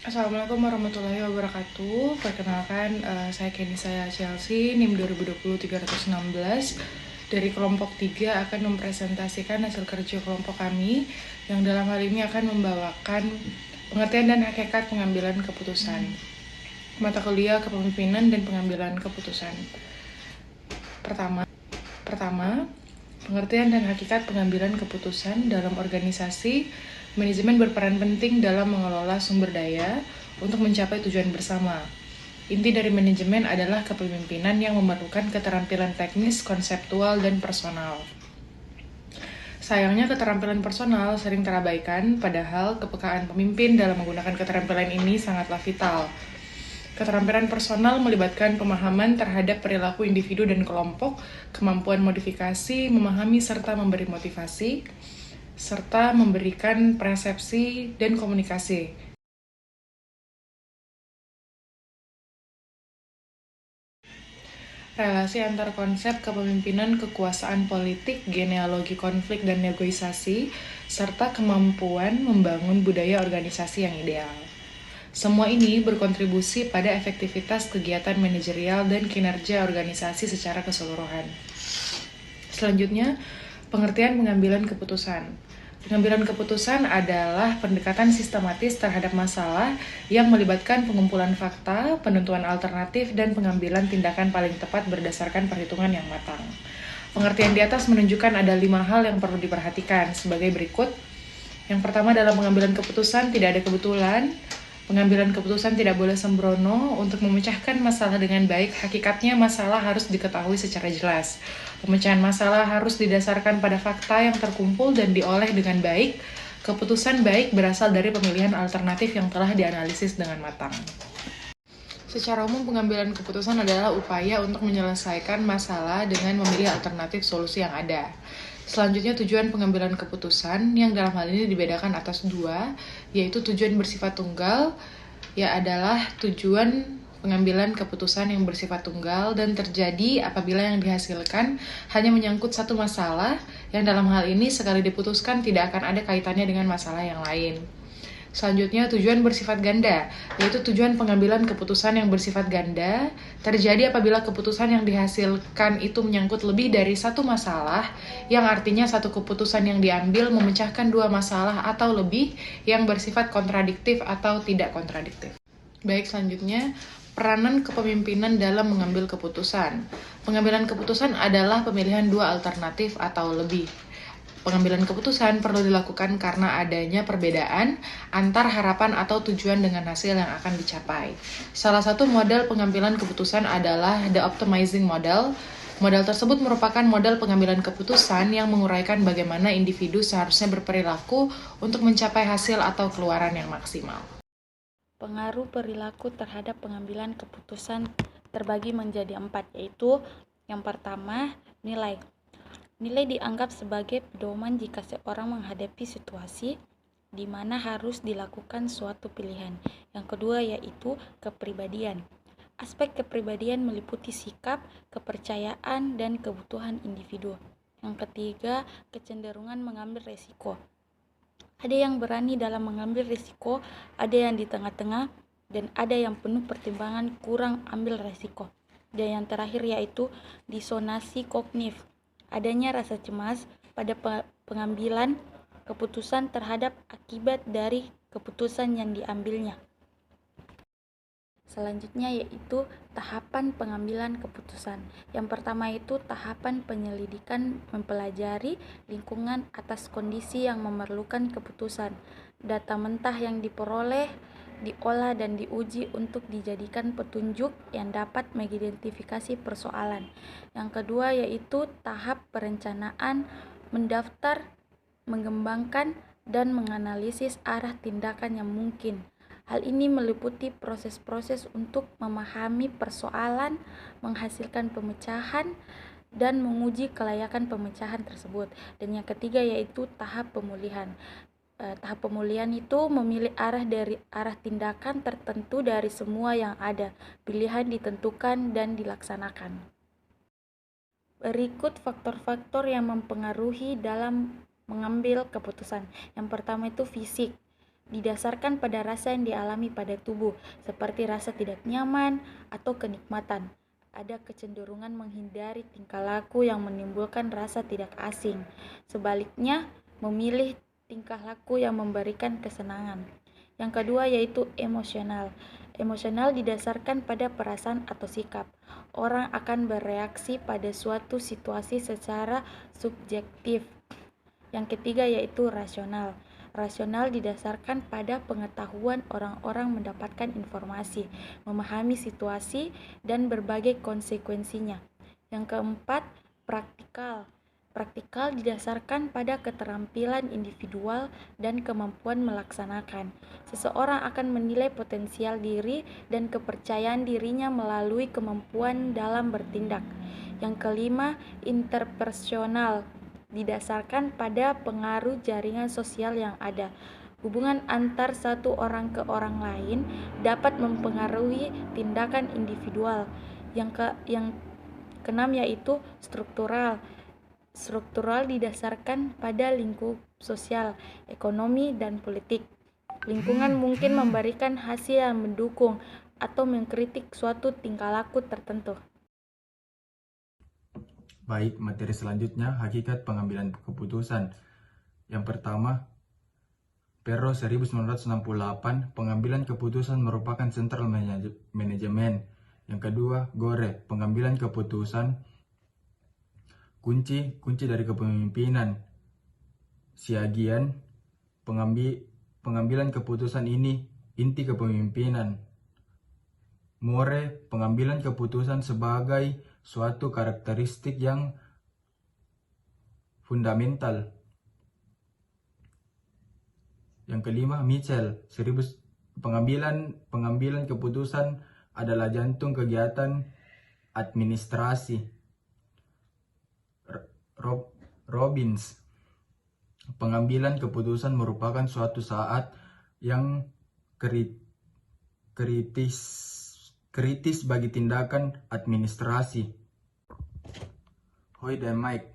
Assalamualaikum warahmatullahi wabarakatuh. Perkenalkan, saya Kenisa Chelsea, NIM 2020-316. Dari kelompok 3 akan mempresentasikan hasil kerja kelompok kami, yang dalam hal ini akan membawakan pengertian dan hakikat pengambilan keputusan. Mata kuliah kepemimpinan dan pengambilan keputusan. Pertama, pengertian dan hakikat pengambilan keputusan dalam organisasi. Manajemen berperan penting dalam mengelola sumber daya untuk mencapai tujuan bersama. Inti dari manajemen adalah kepemimpinan yang memerlukan keterampilan teknis, konseptual, dan personal. Sayangnya keterampilan personal sering terabaikan, padahal kepekaan pemimpin dalam menggunakan keterampilan ini sangatlah vital. Keterampilan personal melibatkan pemahaman terhadap perilaku individu dan kelompok, kemampuan modifikasi, memahami serta memberi motivasi, serta memberikan persepsi dan komunikasi. Relasi antar konsep kepemimpinan, kekuasaan politik, genealogi konflik dan negosiasi, serta kemampuan membangun budaya organisasi yang ideal. Semua ini berkontribusi pada efektivitas kegiatan manajerial dan kinerja organisasi secara keseluruhan. Selanjutnya, pengertian pengambilan keputusan. Pengambilan keputusan adalah pendekatan sistematis terhadap masalah yang melibatkan pengumpulan fakta, penentuan alternatif, dan pengambilan tindakan paling tepat berdasarkan perhitungan yang matang. Pengertian di atas menunjukkan ada 5 hal yang perlu diperhatikan sebagai berikut. Yang pertama, dalam pengambilan keputusan tidak ada kebetulan. Pengambilan keputusan tidak boleh sembrono. Untuk memecahkan masalah dengan baik, hakikatnya masalah harus diketahui secara jelas. Pemecahan masalah harus didasarkan pada fakta yang terkumpul dan diolah dengan baik. Keputusan baik berasal dari pemilihan alternatif yang telah dianalisis dengan matang. Secara umum, pengambilan keputusan adalah upaya untuk menyelesaikan masalah dengan memilih alternatif solusi yang ada. Selanjutnya, tujuan pengambilan keputusan yang dalam hal ini dibedakan atas 2, yaitu tujuan bersifat tunggal, adalah tujuan pengambilan keputusan yang bersifat tunggal dan terjadi apabila yang dihasilkan hanya menyangkut satu masalah yang dalam hal ini sekali diputuskan tidak akan ada kaitannya dengan masalah yang lain. Selanjutnya, tujuan bersifat ganda, yaitu tujuan pengambilan keputusan yang bersifat ganda terjadi apabila keputusan yang dihasilkan itu menyangkut lebih dari satu masalah, yang artinya satu keputusan yang diambil memecahkan 2 masalah atau lebih yang bersifat kontradiktif atau tidak kontradiktif. Baik, selanjutnya, peranan kepemimpinan dalam mengambil keputusan. Pengambilan keputusan adalah pemilihan 2 alternatif atau lebih. Pengambilan keputusan perlu dilakukan karena adanya perbedaan antar harapan atau tujuan dengan hasil yang akan dicapai. Salah satu model pengambilan keputusan adalah the optimizing model. Model tersebut merupakan model pengambilan keputusan yang menguraikan bagaimana individu seharusnya berperilaku untuk mencapai hasil atau keluaran yang maksimal. Pengaruh perilaku terhadap pengambilan keputusan terbagi menjadi 4, yaitu yang pertama, nilai. Nilai dianggap sebagai pedoman jika seorang menghadapi situasi di mana harus dilakukan suatu pilihan. Yang kedua yaitu kepribadian. Aspek kepribadian meliputi sikap, kepercayaan, dan kebutuhan individu. Yang ketiga, kecenderungan mengambil resiko. Ada yang berani dalam mengambil risiko, ada yang di tengah-tengah, dan ada yang penuh pertimbangan kurang ambil risiko. Dan yang terakhir yaitu disonansi kognitif. Adanya rasa cemas pada pengambilan keputusan terhadap akibat dari keputusan yang diambilnya. Selanjutnya yaitu tahapan pengambilan keputusan. Yang pertama itu tahapan penyelidikan, mempelajari lingkungan atas kondisi yang memerlukan keputusan. Data mentah yang diperoleh, diolah dan diuji untuk dijadikan petunjuk yang dapat mengidentifikasi persoalan. Yang kedua yaitu tahap perencanaan, mendaftar, mengembangkan, dan menganalisis arah tindakan yang mungkin. Hal ini meliputi proses-proses untuk memahami persoalan, menghasilkan pemecahan, dan menguji kelayakan pemecahan tersebut. Dan yang ketiga yaitu tahap pemulihan. Tahap pemulihan itu memilih arah dari arah tindakan tertentu dari semua yang ada. Pilihan ditentukan dan dilaksanakan. Berikut faktor-faktor yang mempengaruhi dalam mengambil keputusan. Yang pertama itu fisik. didasarkan pada rasa yang dialami pada tubuh, seperti rasa tidak nyaman atau kenikmatan. Ada kecenderungan menghindari tingkah laku yang menimbulkan rasa tidak asing. Sebaliknya, memilih tingkah laku yang memberikan kesenangan. Yang kedua yaitu emosional. Emosional didasarkan pada perasaan atau sikap. Orang akan bereaksi pada suatu situasi secara subjektif. Yang ketiga yaitu rasional. Rasional didasarkan pada pengetahuan orang-orang mendapatkan informasi, memahami situasi, dan berbagai konsekuensinya. Yang keempat, praktikal. Praktikal didasarkan pada keterampilan individual dan kemampuan melaksanakan. Seseorang akan menilai potensial diri dan kepercayaan dirinya melalui kemampuan dalam bertindak. Yang kelima, interpersonal didasarkan pada pengaruh jaringan sosial yang ada. Hubungan antar satu orang ke orang lain dapat mempengaruhi tindakan individual. Yang keenam yaitu struktural. Struktural didasarkan pada lingkup sosial, ekonomi, dan politik. Lingkungan mungkin memberikan hasil yang mendukung atau mengkritik suatu tingkah laku tertentu. Baik, materi selanjutnya, hakikat pengambilan keputusan. Yang pertama, Perro 1968, pengambilan keputusan merupakan sentral manajemen. Yang kedua, Gore, pengambilan keputusan kunci dari kepemimpinan. Siagian, pengambilan keputusan ini inti kepemimpinan. More, pengambilan keputusan sebagai suatu karakteristik yang fundamental. Yang kelima, Mitchell, pengambilan keputusan adalah jantung kegiatan administrasi. Robbins, pengambilan keputusan merupakan suatu saat yang kritis bagi tindakan administrasi. Hoy dan Mike,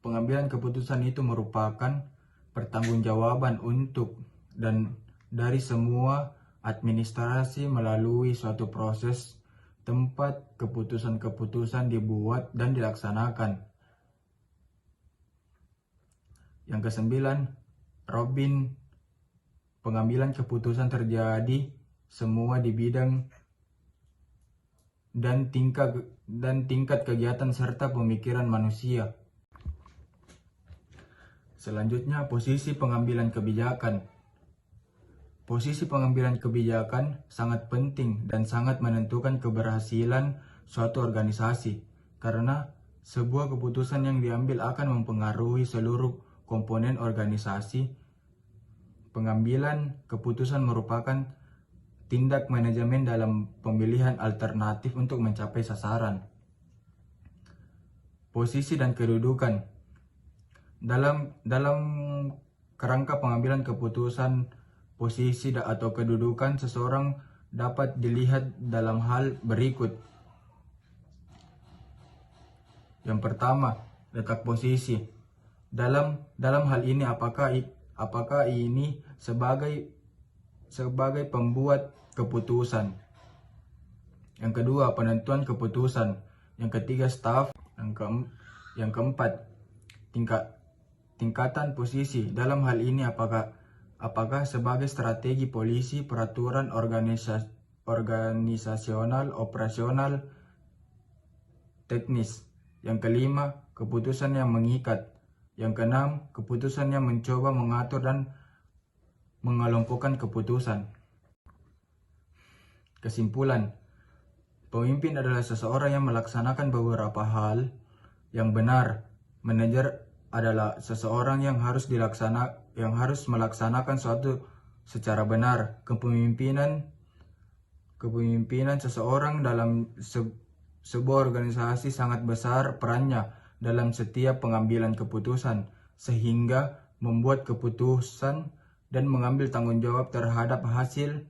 pengambilan keputusan itu merupakan pertanggungjawaban untuk dan dari semua administrasi melalui suatu proses tempat keputusan-keputusan dibuat dan dilaksanakan. Yang kesembilan, Robin, pengambilan keputusan terjadi semua di bidang dan tingkat kegiatan serta pemikiran manusia. Selanjutnya, posisi pengambilan kebijakan. Posisi pengambilan kebijakan sangat penting dan sangat menentukan keberhasilan suatu organisasi, karena sebuah keputusan yang diambil akan mempengaruhi seluruh komponen organisasi. Pengambilan keputusan merupakan tindak manajemen dalam pemilihan alternatif untuk mencapai sasaran. Posisi dan kedudukan. Dalam kerangka pengambilan keputusan, posisi atau kedudukan seseorang dapat dilihat dalam hal berikut. Yang pertama, letak posisi. Dalam hal ini apakah ini sebagai pembuat keputusan. Yang kedua, penentuan keputusan. Yang ketiga, staf. Yang keempat, tingkatan posisi. Dalam hal ini apakah sebagai strategi polisi, peraturan organisasional, operasional, teknis. Yang kelima, keputusan yang mengikat. Yang keenam, keputusan yang mencoba mengatur dan mengelompokkan keputusan. Kesimpulan, pemimpin adalah seseorang yang melaksanakan beberapa hal yang benar. Manajer adalah seseorang yang harus melaksanakan suatu secara benar. Kepemimpinan seseorang dalam sebuah organisasi sangat besar perannya dalam setiap pengambilan keputusan, sehingga membuat keputusan dan mengambil tanggung jawab terhadap hasil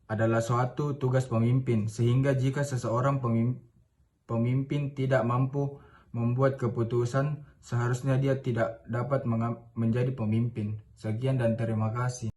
adalah suatu tugas pemimpin. Sehingga jika seseorang pemimpin tidak mampu membuat keputusan, seharusnya dia tidak dapat menjadi pemimpin. Sekian dan terima kasih.